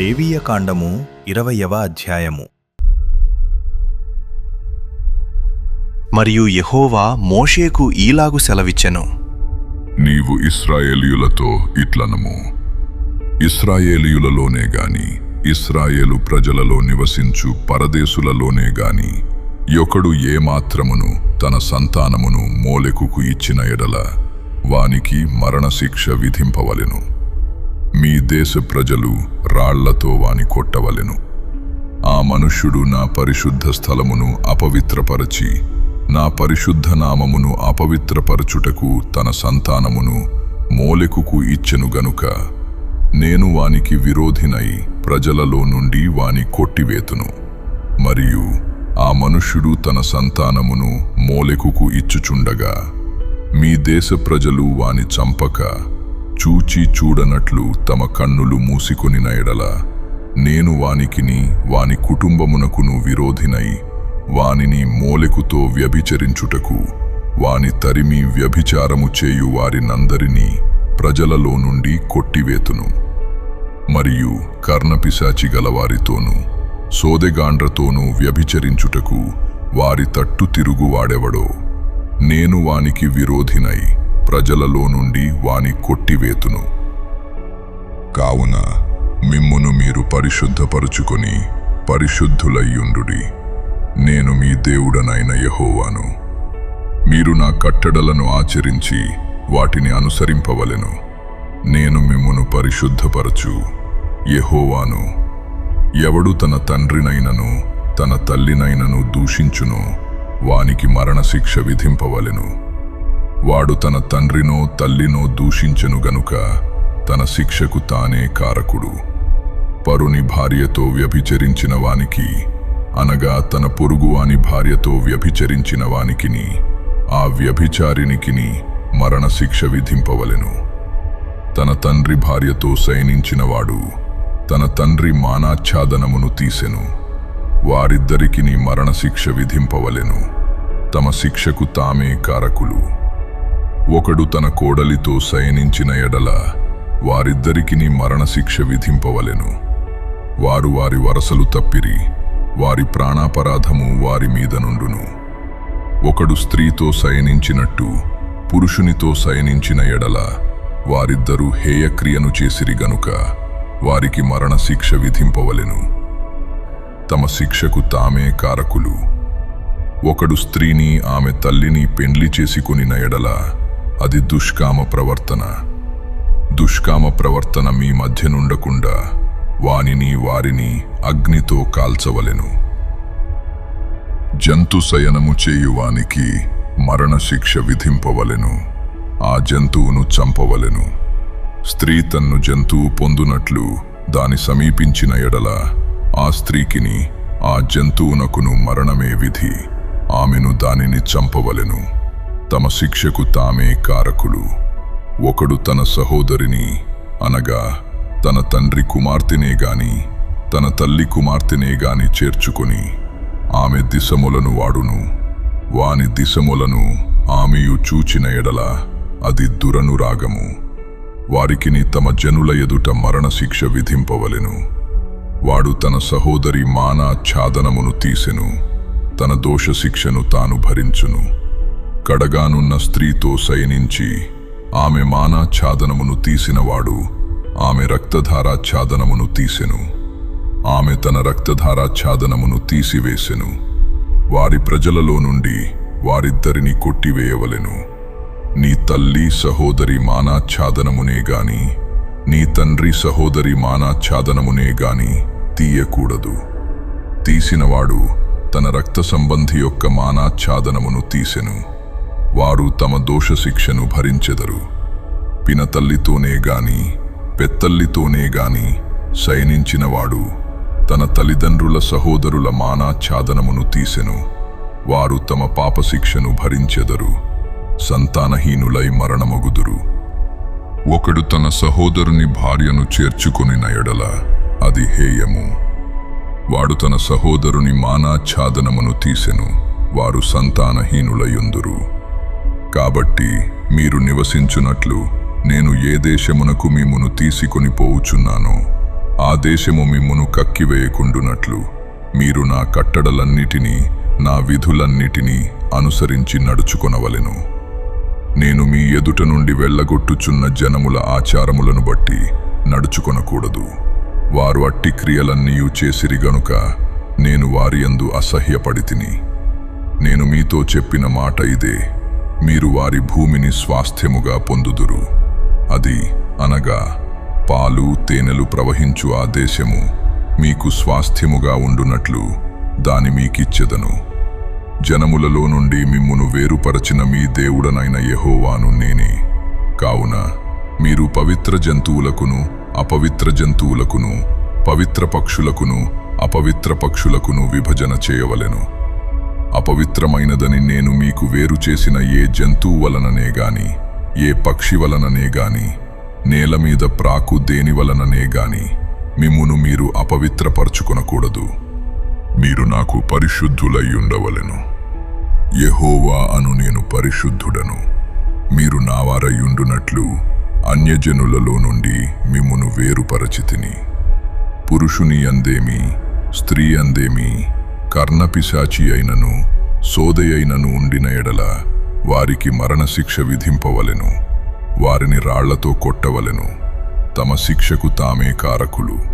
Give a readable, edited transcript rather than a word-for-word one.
లేవీయకాండము 20వ అధ్యాయము. మరియు యెహోవా మోషేకు ఈలాగు సెలవిచ్చెను. నీవు ఇశ్రాయేలీయులతో ఇట్లనము, ఇశ్రాయేలీయులలోనే గాని ఇశ్రాయేలు ప్రజలలో నివసించు పరదేశులలోనే గాని యొకడు ఏమాత్రమును తన సంతానమును మోలెకుకు ఇచ్చిన ఎడల వానికి మరణశిక్ష విధింపవలెను. మీ దేశ ప్రజలు రాళ్లతో వాని కొట్టవలెను. ఆ మనుష్యుడు నా పరిశుద్ధ స్థలమును అపవిత్రపరచి నా పరిశుద్ధ నామమును అపవిత్రపరచుటకు తన సంతానమును మోలెకుకు ఇచ్చెను గనుక నేను వానికి విరోధినై ప్రజలలో నుండి వాని కొట్టివేతును. మరియు ఆ మనుష్యుడు తన సంతానమును మోలెకుకు ఇచ్చుచుండగా మీ దేశ ప్రజలు వాని చంపక చూచి చూడనట్లు తమ కన్నులు మూసికొనిన ఎడల నేను వానికిని వాని కుటుంబమునకును విరోధినై వానిని మోలెకుతో వ్యభిచరించుటకు వాని తరిమి వ్యభిచారము చేయు వారినందరినీ ప్రజలలో నుండి కొట్టివేతును. మరియు కర్ణపిశాచి గలవారితోనూ సోదెగాండ్రతోనూ వ్యభిచరించుటకు వారి తట్టు తిరుగువాడెవడో నేను వానికి విరోధినై ప్రజలలో నుండి వాని కొట్టివేతును. కావున మిమ్మును మీరు పరిశుద్ధపరుచుకొని పరిశుద్ధులయ్యుండుడి. నేను మీ దేవుడనైన యెహోవాను. మీరు నా కట్టడలను ఆచరించి వాటిని అనుసరింపవలెను. నేను మిమ్మును పరిశుద్ధపరచు యెహోవాను. ఎవడు తన తండ్రినైనను తన తల్లినైనను దూషించునో వానికి మరణశిక్ష విధింపవలెను. వాడు తన తండ్రినో తల్లినో దూషించెను గనుక తన శిక్షకు తానే కారకుడు. పరుని భార్యతో వ్యభిచరించిన వానికి అనగా తన పొరుగువాని భార్యతో వ్యభిచరించిన వానికిని ఆ వ్యభిచారినికిని మరణశిక్ష విధింపవలెను. తన తండ్రి భార్యతో శయనించినవాడు తన తండ్రి మానాచ్ఛాదనమును తీసెను. వారిద్దరికిని మరణశిక్ష విధింపవలెను. తమ శిక్షకు తామే కారకులు. ఒకడు తన కోడలితో శయనించిన ఎడల వారిద్దరికిని మరణశిక్ష విధింపవలెను. వారు వారి వరసలు తప్పిరి, వారి ప్రాణాపరాధము వారి మీద నుండును. ఒకడు స్త్రీతో శయనించినట్టు పురుషునితో శయనించిన ఎడల వారిద్దరూ హేయక్రియను చేసిరి గనుక వారికి మరణశిక్ష విధింపవలెను. తమ శిక్షకు తామే కారకులు. ఒకడు స్త్రీని ఆమె తల్లిని పెండ్లి చేసుకొనిన ఎడల అది దుష్కామ ప్రవర్తన. దుష్కామ ప్రవర్తన మీ మధ్య నుండకుండా వానిని వారిని అగ్నితో కాల్చవలెను. జంతు శయనము చేయువానికి మరణశిక్ష విధింపవలెను. ఆ జంతువును చంపవలెను. స్త్రీ తన్ను జంతువు పొందునట్లు దాని సమీపించిన ఎడల ఆ స్త్రీకిని ఆ జంతువునకును మరణమే విధి. ఆమెను దానిని చంపవలెను. తమ శిక్షకు తామే కారకులు. ఒకడు తన సహోదరిని అనగా తన తండ్రి కుమార్తెనే గాని తన తల్లి కుమార్తెనే గాని చేర్చుకొని ఆమె దిశములను వాడును. వాని దిశములను ఆమెయు చూచిన ఎడల అది దురనురాగము. వారికిని తమ జనుల ఎదుట మరణశిక్ష విధింపవలెను. వాడు తన సహోదరి మానాచ్ఛాదనమును తీసెను. తన దోష శిక్షను తాను భరించును. కడగానున్న స్త్రీతో శయనించి ఆమె మానాచ్ఛాదనమును తీసినవాడు ఆమె రక్తధారాచ్ఛాదనమును తీసెను. ఆమె తన రక్తధారాచ్ఛాదనమును తీసివేసెను. వారి ప్రజలలో నుండి వారిద్దరిని కొట్టివేయవలెను. నీ తల్లి సహోదరి మానాచ్ఛాదనమునే గాని నీ తండ్రి సహోదరి మానాచ్ఛాదనమునే గాని తీయకూడదు. తీసినవాడు తన రక్త సంబంధి యొక్క మానాచ్ఛాదనమును తీసెను. వారు తమ దోష శిక్షను భరించెదరు. పినతల్లితోనే గాని పెత్తల్లితోనే గాని శయనించినవాడు తన తల్లిదండ్రుల సహోదరుల మానాచ్ఛాదనమును తీసెను. వారు తమ పాపశిక్షను భరించెదరు. సంతానహీనులై మరణమగుదురు. ఒకడు తన సహోదరుని భార్యను చేర్చుకొనిన ఎడల అది హేయము. వాడు తన సహోదరుని మానాచ్ఛాదనమును తీసెను. వారు సంతానహీనులయుందురు. కాబట్టి మీరు నివసించునట్లు నేను ఏ దేశమునకు మిమ్మును తీసుకొని పోవుచున్నానో ఆ దేశము మిమ్మును కక్కివేయకుండునట్లు మీరు నా కట్టడలన్నిటినీ నా విధులన్నిటినీ అనుసరించి నడుచుకొనవలెను. నేను మీ ఎదుట నుండి వెళ్ళగొట్టుచున్న జనముల ఆచారములను బట్టి నడుచుకొనకూడదు. వారు అట్టి క్రియలన్నీయు చేసిరి గనుక నేను వారియందు అసహ్యపడితిని. నేను మీతో చెప్పిన మాట ఇదే, మీరు వారి భూమిని స్వాస్థ్యముగా పొందుదురు. అది అనగా పాలు తేనెలు ప్రవహించు ఆ దేశము మీకు స్వాస్థ్యముగా ఉండునట్లు దాని మీకిచ్చెదను. జనములలో నుండి మిమ్మును వేరుపరచిన మీ దేవుడనైన యెహోవాను నేనే. కావున మీరు పవిత్ర జంతువులకును అపవిత్ర జంతువులకును, పవిత్ర పక్షులకును అపవిత్ర పక్షులకును విభజన చేయవలెను. అపవిత్రమైనదని నేను మీకు వేరు చేసిన ఏ జంతువు వలననే గాని, ఏ పక్షి వలననే గాని, నేల మీద ప్రాకు దేని వలననే గాని మిమ్మును మీరు అపవిత్రపరచుకొనకూడదు. మీరు నాకు పరిశుద్ధులయ్యుండవలెను. యెహోవా అను నేను పరిశుద్ధుడను. మీరు నావారయ్యుండునట్లు అన్యజనులలో నుండి మిమ్మును వేరుపరచితిని. పురుషుని అందేమి, స్త్రీ అందేమి, కర్ణపిశాచి అయినను సోదయైనను ఉండిన ఎడల వారికి మరణశిక్ష విధింపవలెను. వారిని రాళ్లతో కొట్టవలెను. తమ శిక్షకు తామే కారకులు.